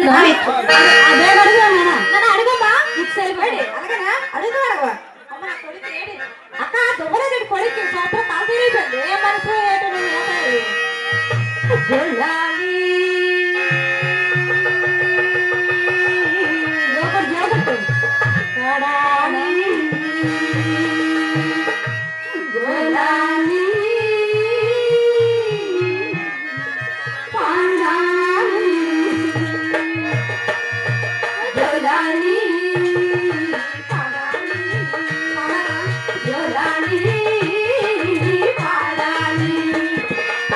అదే అడుగుదా నన్ను అడుగమ్మా ఇటు సైడ్ పడి అలాగనా అడుగు అడగ అమ్మ నా కొడుకు ఏడి అక్క దువ్వలేదు కొడుకు సోప తాగిరిపోయింది ఏ మనసు ఏటో జలాలి లోపల జాగ్రత్త కడాలి గోలాలి పాండాలి జలాలి పాడాలి జలాలి పాడాలి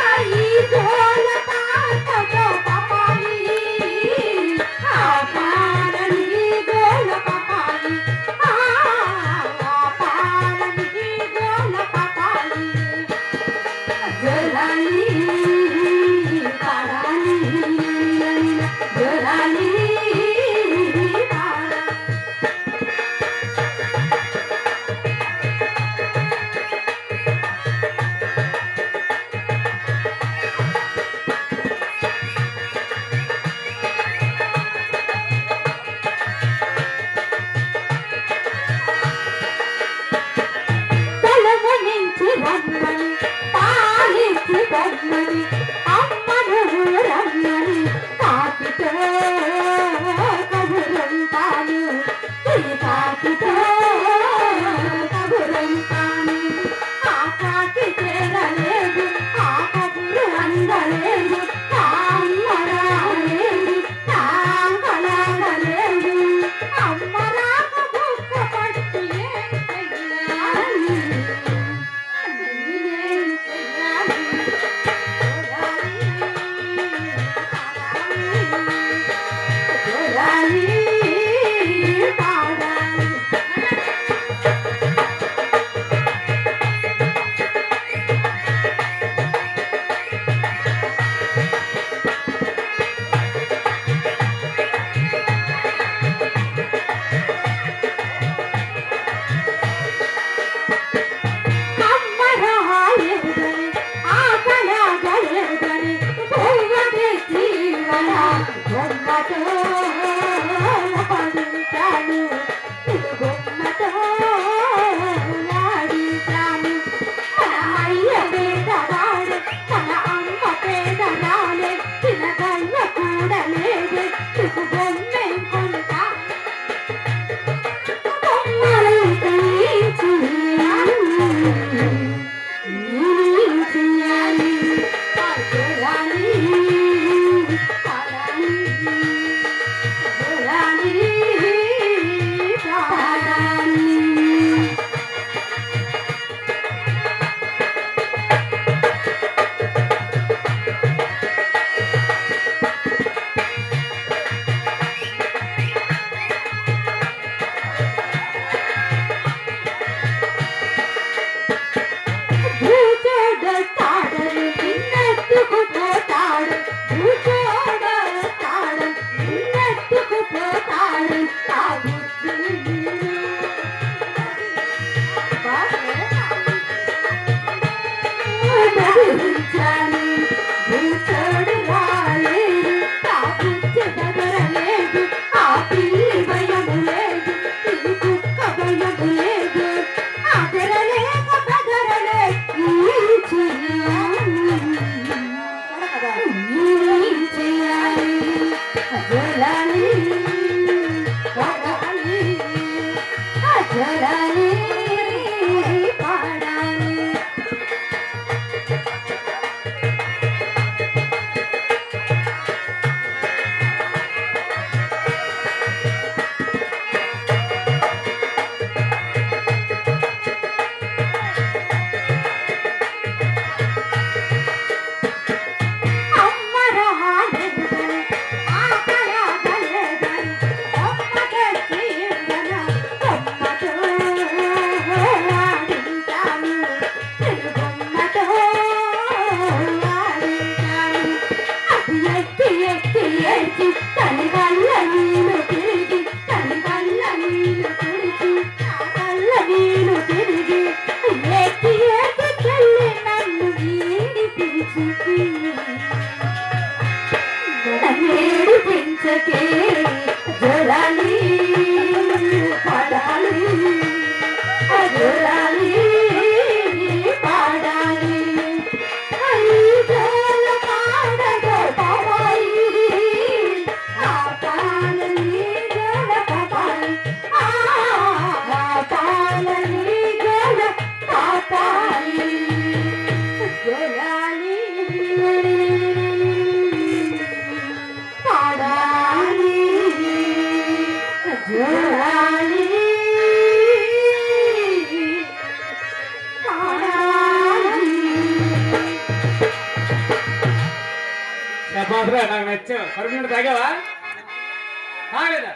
आई गोला पापा पापाली आ पारली गोला पापाली आ पारली गोला पापाली जलाली पाराली जलाली पारा తలవనించి రమ్మని పాలించి బొమ్మని అమ్మను రమ్మని కాకితో కబురంతాను ఈ కాకితో కబురంతాను ఆ కాకి చేరలేదు ఆ కబురు అందలేదు నా అమ్మ రాలేదు నా కలగలేదు అమ్మ రాక బుక్క పట్టి ఏం చెయ్యాలి నేనేం చెయ్యాలి చూడాలి పాడాలి అమ్మ రాలేదని ఆకలగలేదని బొమ్మకి జీవన బొమ్మతో ఆడించాను ఇది బొమ్మతో ఆడించాను మన అయ్య పేదవాడు మన అమ్మ పేదరాలే తినగల్ల కూడా లేదే ఇది బొమ్మే కొంటా బొమ్మలు తల్లించి చేయాలి చూడాలి పాడాలి చూడాలి పాడాలి జోరాలి పాడాలి జోరాలి పాడాలి జోల పాడగో పాపాయి ఆ పాలని జోల పాపాయి ఆ పాలని జోల పాపాయి జోరాలి పాడాలి జోరాలి పాడాలి బాబురా నాకు నచ్చావు కడుపు తాగావా తాగలేదా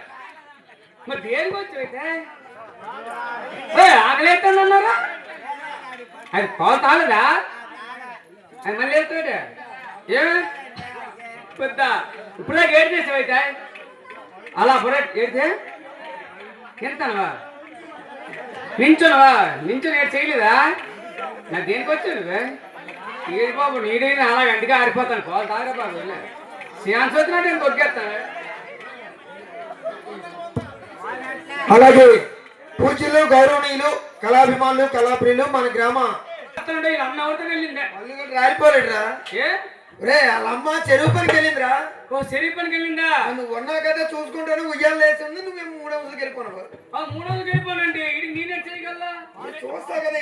మరి దేనికి వచ్చి అయితే ఆకలేస్తానన్నారా అది పాలు తాగలేదా అది మళ్ళీ వేస్తాడు ఏమి పెద్ద ఇప్పుడే ఏడు చేసావు అయితే అలా పొర ఏడితే తింటానవా నించునవా నించుని ఏడు చేయలేదా నాకు దేనికి వచ్చావు నువ్వే ఏడు బాబు నీడైనా అలా గంటగా ఆరిపోతాను పాలు తాగరా బాబు శ్రీయాన్స్ వచ్చినట్టు నేను తొక్కేస్తాను అలాగే పూజ్యులు గౌరవనీయులు కళాభిమానులు కళాప్రియులు మన గ్రామ అన్న అవుతాను వెళ్ళిందే మల్లిగడ్డ రాలిపోలేడురా ఏ రే వాళ్ళ అమ్మ చెరువు పనికి వెళ్ళిందిరా ఓ శరీర పనికి వెళ్ళిందా నువ్వు ఉన్నా కదా చూసుకుంటాను ఉయ్యాలు లేచింది నువ్వేమో 3 రోజులకి వెళ్ళిపోయినావు మూడోది వెళ్ళిపోనండి ఇది నేనే చేయగలరా చూస్తా కదా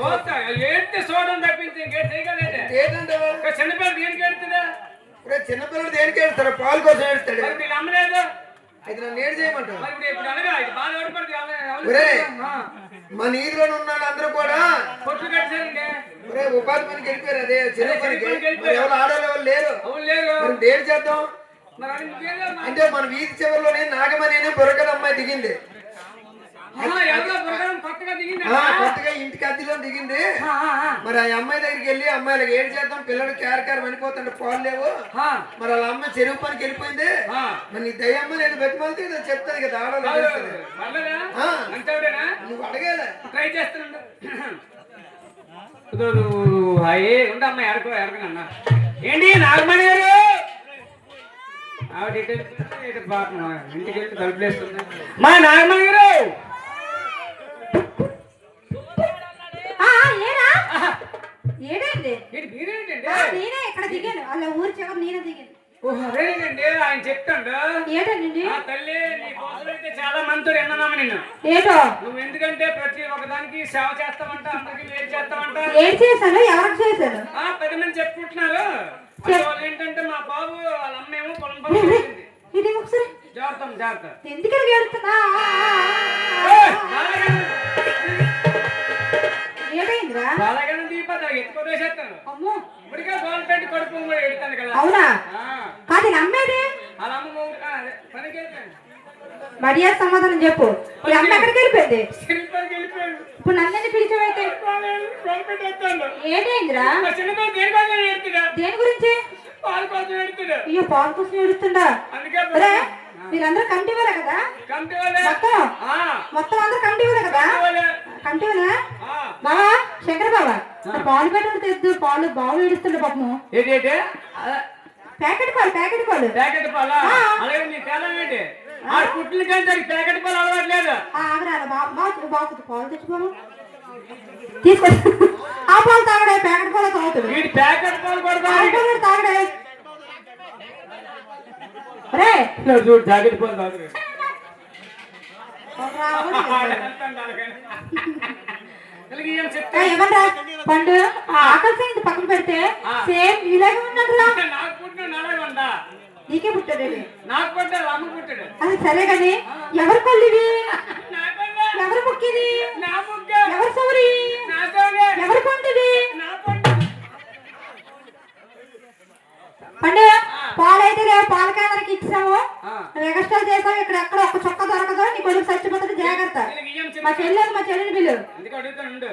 చూస్తా ఏంటి చూడడం తప్పించి ఇంకేం చేయగలేదే ఏంటంటే చిన్నపిల్లలు దేనికి వెళ్తుందా చిన్నపిల్లలు దేనికి వెళ్తారు పాలు కోసం వెళ్తాడు మరి వీళ్ళు అమ్మలేదు అయితే నన్ను ఏడు చేయమంటావు మరి ఇప్పుడు అనగా ఇది బాగా ఓడిపడితే ఒరేయ్, మన ఈదులోనే ఉన్నాడు అందరూ కూడా కొట్లు కట్టారండి ఒరే ఉపాధి పనికి వెళ్ళిపోయారు అదే చెరువు పనికి మరి ఎవరు ఆడవాళ్ళు ఎవరు లేరు అవును లేదు మరి దేని చేద్దాం మరి అది ఇంకేదో అంటే మన వీధి చివరిలోనే నాగమని బుర్రకథ అమ్మాయి దిగింది ఎవరో బుర్రకథ కొత్తగా దిగింది కొత్తగా ఇంటికి అద్దెలో దిగింది మరి ఆ అమ్మాయి దగ్గరికి వెళ్ళి అమ్మాయిలకు ఏడు చేద్దాం పిల్లడు క్యారకారం వెళ్ళిపోతుంటే పాలు లేవు మరి వాళ్ళ అమ్మాయి చెరువు పనికి వెళ్ళిపోయింది మరి నీ దయ్యమ్మ నేను బతిమాలితే ఏదో చెప్తాది కదా ఆడవాళ్ళు చేస్తుంది. నువ్వు అడగాల ట్రై చేస్తాను ఉండమ్మా ఎడకనన్నా ఏంటి నాగమణి గారు ఆవిడ ఇంటికి వెళ్ళి తలుపులేస్తుంది మా నాగమణి గారు ఏడైంది ఏంటి మీరేంటండి నేనే ఇక్కడ దిగాను అలా ఊరి చివరి నేనే దిగాను ఓహో అదేనండి ఆయన చెప్తాడు ఏటండి ఆ తల్లి నీ అయితే చాలా మందితో ఎన్నన్నాము నిన్ను ఏటో నువ్వు ఎందుకంటే ప్రతి ఒక్కదానికి సేవ చేస్తామంట అందరికి వేరు చేస్తామంట ఏం చేశాను ఎవరికి చేశాను 10 మంది చెప్పుకుంటున్నారు వాళ్ళు ఏంటంటే మా బాబు వాళ్ళ అమ్మేమో పొలం పని చేసింది ఇది ఒకసారి జాగ్రత్త ఎందుకని ఏడుతున్నా ఏమైందిరా బాలగానే దీపా ఎత్తుకోదేసేస్తాను అమ్మో ఇప్పటికే గవర్నమెంట్ కడుపు కూడా ఎడతాను కదా అవునా కాదు నమ్మేది వాళ్ళ అమ్మ పనికి వెళ్ళిపోయాను మర్యాద సమాధానం చెప్పు ఈ అమ్మ ఎక్కడికి వెళ్ళిపోయింది చిన్నపల్లికి వెళ్ళిపోయాడు ఇప్పుడు నన్ను పిలిచావైతే గవర్నమెంట్ వస్తాను ఏటైందిరా మా చిన్నపల్లి దేని కోసం ఎడుతున్నా దేని గురించి పాలు కోసం ఎడుతున్నా అయ్యో పాలు కోసం ఏడుస్తుండా అందుకే అరే మీరందరూ కమిటీ వాళ్ళే కదా కమిటీ వాళ్ళే మొత్తం అందరూ కమిటీ వాళ్ళే కదా కమిటీ వాళ్ళే బావా శంకర్ బాబా పాలు పెట్టడం తెద్దు పాలు బావు ఏడుస్తుండే పాపము ఏంటి ప్యాకెట్ పాలు ప్యాకెట్ పాలా అలాగే నీ కాలం ఏంటి ఆ పుట్టిన కానీ ప్యాకెట్ పాలు అలవాట్లేదు ఆగరాలి బాగుంది పాలు తెచ్చిపోను తీసుకొచ్చి ఆ పాలు తాగడే ప్యాకెట్ పాలు తాగుతాడు వీడి ప్యాకెట్ పాలు కొడతా తాగడే రే చూడు జాకెట్ పాలు తాగుతాడు ఏమన్నా పండు ఆకలి పక్కన పెడితే సేమ్ ఇలాగే ఉన్నాడు రా నాకు పుట్టిన నడగా ఉందా నీకే పుట్టాడు నాకు పుట్టాడు అమ్మ పుట్టాడు అది సరే కానీ ఎవరు కొల్లివి నా ఎవరు ముక్కిది నా ముక్క ఎవరు సౌరి నా సోగే ఎవరు పండుది నా పండు పండు పాలైతే లేవు పాల కేంద్రానికి ఇచ్చాము ఎక్స్ట్రా చేసావు ఇక్కడ ఎక్కడ ఒక్క చొక్క దొరకదు నీ కొడుకు చచ్చిపోతుంది జాగ్రత్త మా చెల్లెని పిల్లు అందుకే అడుగుతాను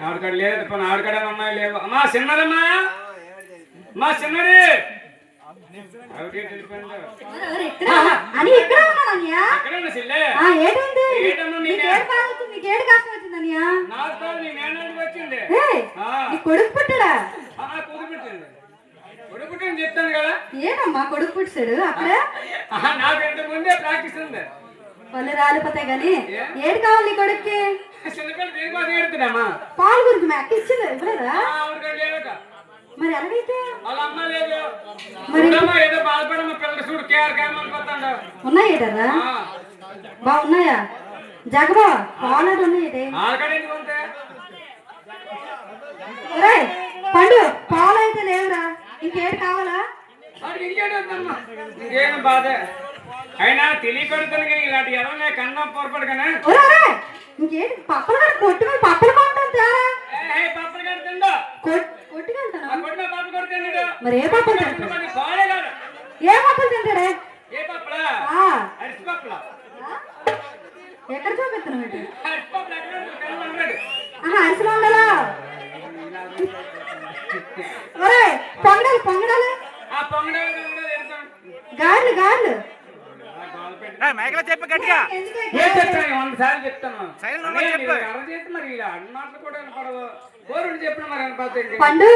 ఆవిడకాడ లేదు పని ఆవిడకాడ అమ్మాయి లేవు అమ్మా చిన్నదమ్మా మా చిన్నది అని ఇక్కడ ఉన్నానయ్యా ఎక్కడన్నా చెల్లె ఏంటి ఏంటమ్మా నీకేడు కాసం వచ్చిందయ్యా నాకు నీ మేనడికి వచ్చింది నీ కొడుకు పుట్టాడా కూతురు పుట్టింది కొడుకు పుట్టుకని చెప్తాను కదా. ఏనమ్మా కొడుకు పుట్టాడు అప్పుడే? నాకు ఇంత ముందే ప్రాక్టీస్ ఉంది. పళ్ళు రాలిపోతాయి కానీ ఏడు కావాలి నీ కొడుక్కి? చిన్నపిల్లలు దేనికోసం ఏడుతున్నామా? పాలు గురించి మీ అక్క ఇచ్చింది ఇవ్వలేదా? ఆవిడకి లేదట. మరి ఎలాగైతే? వాళ్ళ అమ్మ లేదు. మరి ఏదో బాధపడమ్మ పిల్లలు చూడు కేర్ కేమనుకోతాడు. ఉన్నాయేటరా? బాగున్నాయా జగబా? పాలు ఉన్నాయేటే? ఆడకాడ ఎందుకు ఉంటే పండు పాలు అయితే లేవురా, ఇంకేడు కావాలా? వాడికి ఇంకేడు వద్దమ్మా. ఇంకేం బాధ అయినా తెలియకడుతుంది ఇలాంటి ఎవరైనా కన్నా పొరపడగానే. ఇంకేంటి పప్పలు కడ కొట్టు మీద పప్పలు కొంటాను తేరా. పప్పులు కడుతుండో కొట్టుకెళ్తాను. పప్పు కొడుతుండో. మరి ఏ పప్పులు తింటాడు? పాలే కాదు. ఏ పప్పులు తింటాడే? ఏ పప్పులా? అరిసి పప్పులా? ఎక్కడ చూపిస్తున్నావు? అరిసి పప్పులు ఎక్కడ? అరిసెలు ఉండాలా? ఒరే పొంగడాలు పొంగడాలు గార్లు గార్లు చెప్పు గట్టిగా. చెప్తాను 100 సార్లు చెప్తాను. మరి ఇలా అన్నట్లు కూడా వినపడదు. కోరుడు చెప్పిన మరి వినపడుతుంది. పండు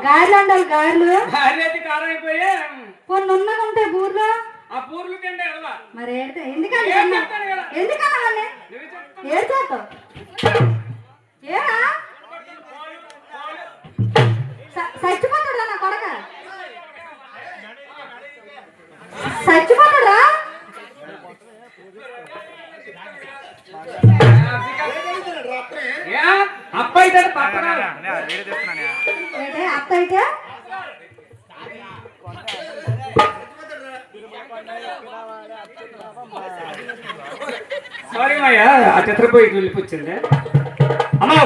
గారెలు ఉండాలి గారెలు. అయితే కారం అయిపోయా కొన్ని ఉన్నగా ఉంటాయి బూర్లో. ఆ పూర్లు తింటే ఎలా మరి ఎందుకని ఎందుకన్నా ఏడు చేస్తావు? ఏరా చచ్చిపోతాడా నా కొడక? చచ్చిపోతాడా? అప్ప అయితే పప్ప ఏంటే అత్త అయితే? సారీ మాయా ఆ చిత్రపోయి వెళ్ళిపోయింది అమ్మా.